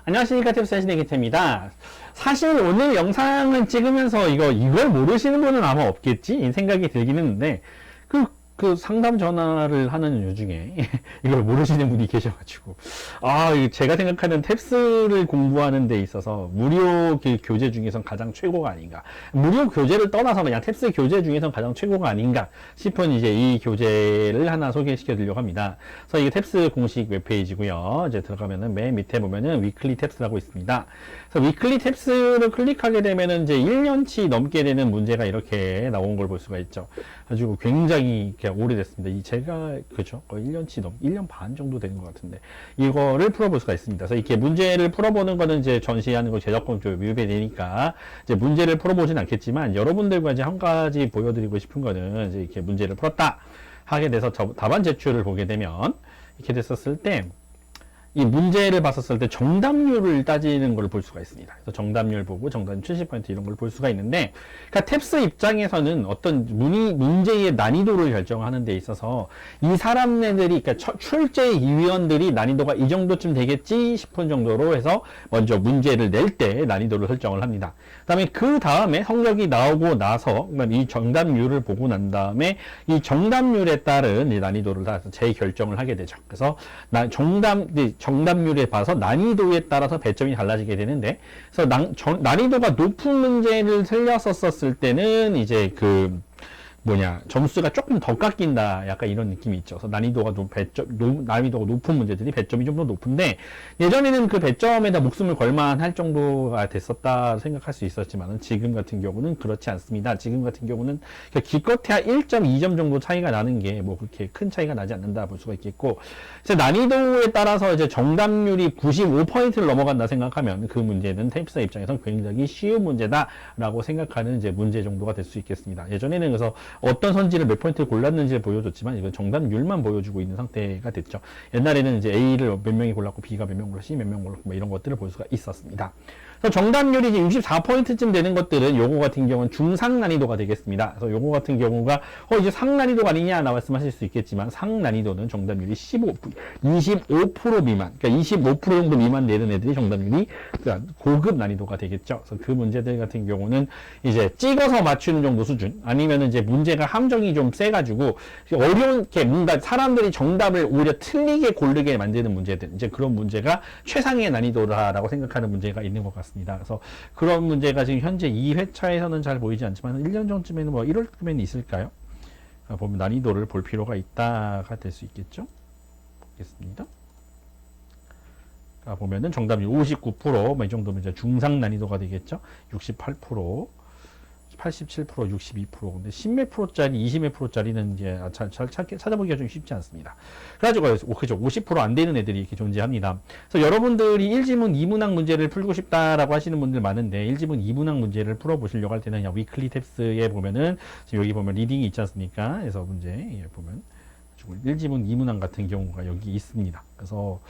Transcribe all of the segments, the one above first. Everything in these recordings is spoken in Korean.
안녕하십니까, 탭스의 기태입니다. 사실 오늘 영상을 찍으면서 이걸 모르시는 분은 아마 없겠지? 이 생각이 들긴 했는데, 그 상담 전화를 하는 요 중에 이걸 모르시는 분이 계셔가지고, 제가 생각하는 탭스를 공부하는 데 있어서 무료 그 교재 중에선 가장 최고가 아닌가. 무료 교재를 떠나서 그냥 탭스 교재 중에선 가장 최고가 아닌가 싶은 이제 이 교재를 하나 소개시켜 드리려고 합니다. 그래서 이게 탭스 공식 웹페이지고요. 이제 들어가면은 맨 밑에 보면은 위클리 탭스라고 있습니다. 그래서 위클리 탭스를 클릭하게 되면은 이제 1년치 넘게 되는 문제가 이렇게 나온 걸 볼 수가 있죠. 가지고 굉장히 오래됐습니다. 제가, 그죠? 거의 1년 반 정도 되는 것 같은데, 이거를 풀어볼 수가 있습니다. 그래서 이렇게 문제를 풀어보는 거는 이제 전시하는 거 제작권 좀 위배되니까, 이제 문제를 풀어보진 않겠지만, 여러분들과 이제 한 가지 보여드리고 싶은 거는, 이제 이렇게 문제를 풀었다 하게 돼서 답안 제출을 보게 되면, 이렇게 됐었을 때, 이 문제를 봤었을 때 정답률을 따지는 걸 볼 수가 있습니다. 그래서 정답률 보고 정답률 70% 이런 걸 볼 수가 있는데, 그러니까 탭스 입장에서는 어떤 문제의 난이도를 결정하는 데 있어서 이 사람네들이, 그러니까 출제 위원들이 난이도가 이 정도쯤 되겠지 싶은 정도로 해서 먼저 문제를 낼 때 난이도를 설정을 합니다. 그 다음에 성적이 나오고 나서 이 정답률을 보고 난 다음에 이 정답률에 따른 이 난이도를 따라서 재결정을 하게 되죠. 그래서 정답률에 봐서 난이도에 따라서 배점이 달라지게 되는데, 그래서 난이도가 높은 문제를 틀렸었을 때는 이제 점수가 조금 더 깎인다. 약간 이런 느낌이 있죠. 그래서 난이도가 높은 문제들이 배점이 좀 더 높은데, 예전에는 그 배점에다 목숨을 걸만할 정도가 됐었다 생각할 수 있었지만, 지금 같은 경우는 그렇지 않습니다. 지금 같은 경우는 기껏해야 1.2점 정도 차이가 나는 게 그렇게 큰 차이가 나지 않는다 볼 수가 있겠고, 이제 난이도에 따라서 이제 정답률이 95%를 넘어간다 생각하면 그 문제는 탭스 입장에서 굉장히 쉬운 문제다라고 생각하는 이제 문제 정도가 될 수 있겠습니다. 예전에는 그래서 어떤 선지를 몇 포인트를 골랐는지를 보여줬지만 이건 정답률만 보여주고 있는 상태가 됐죠. 옛날에는 이제 A를 몇 명이 골랐고 B가 몇 명 골랐고 C 몇 명 골랐고 이런 것들을 볼 수가 있었습니다. 그래서 정답률이 이제 64%쯤 되는 것들은 요거 같은 경우는 중상 난이도가 되겠습니다. 그래서 요거 같은 경우가 이제 상 난이도가 아니냐 말씀하실 수 있겠지만, 상 난이도는 정답률이 25% 미만, 그러니까 25% 정도 미만 내는 애들이 정답률이 고급 난이도가 되겠죠. 그래서 그 문제들 같은 경우는 이제 찍어서 맞추는 정도 수준, 아니면 이제 문제가 함정이 좀 세가지고 어려운 게 뭔가 사람들이 정답을 오히려 틀리게 고르게 만드는 문제들, 이제 그런 문제가 최상의 난이도라고 생각하는 문제가 있는 것 같습니다. 그래서 그런 문제가 지금 현재 2회차에서는 잘 보이지 않지만 1년 전쯤에는 1월쯤에는 있을까요? 보면 난이도를 볼 필요가 있다가 될 수 있겠죠? 보겠습니다. 보면은 정답률 59%, 이 정도면 이제 중상 난이도가 되겠죠? 68%, 87%, 62%. 근데 10몇 프로짜리, 20몇 프로짜리는 이제 찾아보기가 좀 쉽지 않습니다. 그래가지고, 그죠. 50% 안 되는 애들이 이렇게 존재합니다. 그래서 여러분들이 1지문 2문항 문제를 풀고 싶다라고 하시는 분들 많은데, 1지문 2문항 문제를 풀어보시려고 할 때는, 위클리 탭스에 보면은, 지금 여기 보면 리딩이 있지 않습니까? 그래서 문제, 보면, 1지문 2문항 같은 경우가 여기 있습니다. 그래서,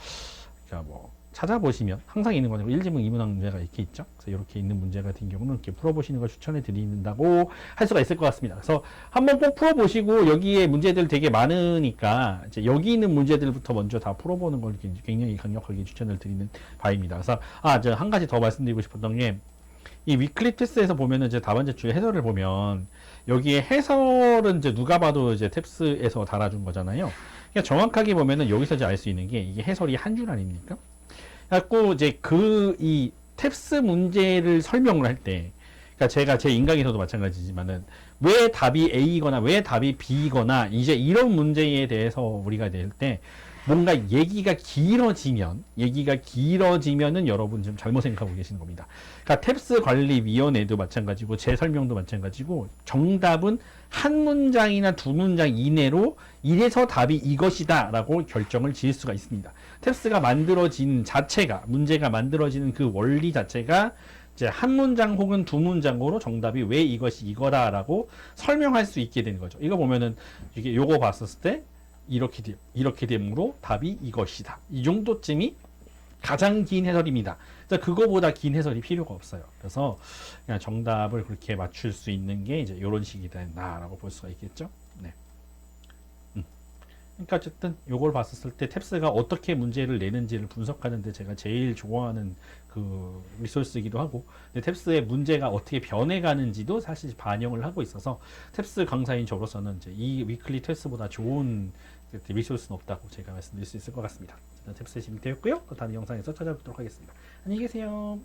찾아보시면 항상 있는 거죠. 1지문 2문항 문제가 이렇게 있죠. 그래서 이렇게 있는 문제 같은 경우는 이렇게 풀어보시는 걸 추천해 드린다고 할 수가 있을 것 같습니다. 그래서 한번 꼭 풀어보시고, 여기에 문제들 되게 많으니까 이제 여기 있는 문제들부터 먼저 다 풀어보는 걸 굉장히 강력하게 추천을 드리는 바입니다. 그래서 저 한 가지 더 말씀드리고 싶었던 게, 이 위클리 탭스에서 보면은 이제 답안 제출 해설을 보면 여기에 해설은 이제 누가 봐도 이제 탭스에서 달아준 거잖아요. 그러니까 정확하게 보면은 여기서 이제 알 수 있는 게 이게 해설이 한 줄 아닙니까? 그래갖고 이제 이 탭스 문제를 설명을 할 때, 그러니까 제가 제 인강에서도 마찬가지지만은 왜 답이 A거나 왜 답이 B거나 이제 이런 문제에 대해서 우리가 낼 때 뭔가 얘기가 길어지면은 여러분 좀 잘못 생각하고 계시는 겁니다. 그러니까 탭스 관리위원회도 마찬가지고 제 설명도 마찬가지고, 정답은 한 문장이나 두 문장 이내로 이래서 답이 이것이다 라고 결정을 지을 수가 있습니다. 탭스가 만들어진 자체가, 문제가 만들어지는 그 원리 자체가 이제 한 문장 혹은 두 문장으로 정답이 왜 이것이 이거다라고 설명할 수 있게 되는 거죠. 이거 보면은 이게 요거 봤었을 때 이렇게 되므로 답이 이것이다. 이 정도쯤이 가장 긴 해설입니다. 그래서 그거보다 긴 해설이 필요가 없어요. 그래서 그냥 정답을 그렇게 맞출 수 있는 게 이제 이런 식이 된다라고 볼 수가 있겠죠. 네. 그러니까 어쨌든 요걸 봤었을 때 탭스가 어떻게 문제를 내는지를 분석하는데 제가 제일 좋아하는 그 리소스이기도 하고, 근데 탭스의 문제가 어떻게 변해가는지도 사실 반영을 하고 있어서 탭스 강사인 저로서는 이제 이 위클리 탭스보다 좋은 리소스는 없다고 제가 말씀드릴 수 있을 것 같습니다. 탭스 재밌게 했고요. 다음 영상에서 찾아뵙도록 하겠습니다. 안녕히 계세요.